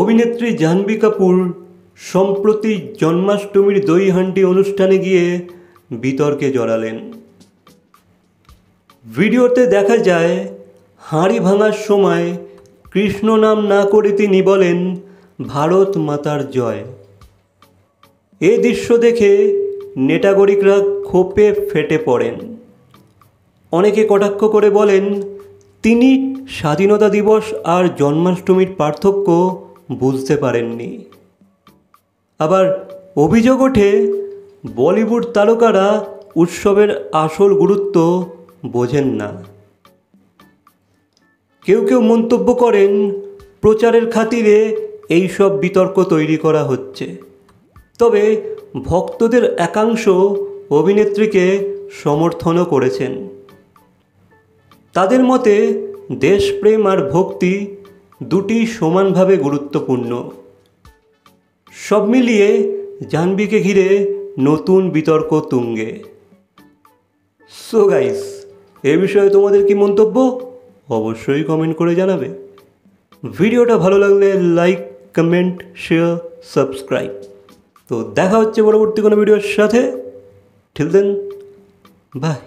অভিনেত্রী জাহ্নবী কাপুর সম্প্রতি জন্মাষ্টমীর দই হান্ডি অনুষ্ঠানে গিয়ে বিতর্কে জড়ালেন। ভিডিওতে দেখা যায় হাঁড়ি ভাঙার সময় কৃষ্ণ নাম না করে তিনি বলেন, ভারত মাতার জয়। এই দৃশ্য দেখে নেটাগরিকরা ক্ষোভে ফেটে পড়েন। অনেকে কটাক্ষ করে বলেন, তিনি স্বাধীনতা দিবস আর জন্মাষ্টমীর পার্থক্য বুঝতে পারেননি। আবার অভিযোগ ওঠে, বলিউড তারকারা উৎসবের আসল গুরুত্ব বোঝেন না। কেউ কেউ মন্তব্য করেন, প্রচারের খাতিরে এই সব বিতর্ক তৈরি করা হচ্ছে। তবে ভক্তদের একাংশ অভিনেত্রীকে সমর্থনও করেছেন। তাদের মতে দেশপ্রেম আর ভক্তি দুটি সমানভাবে গুরুত্বপূর্ণ। সব মিলিয়ে জাহ্নবীকে ঘিরে নতুন বিতর্ক তুঙ্গে। সো গাইস, এ বিষয়ে তোমাদের কি মন্তব্য অবশ্যই কমেন্ট করে জানাবে। ভিডিওটা ভালো লাগলে লাইক, কমেন্ট, শেয়ার, সাবস্ক্রাইব। তো দেখা হচ্ছে পরবর্তী কোনো ভিডিওর সাথে। Till then, by.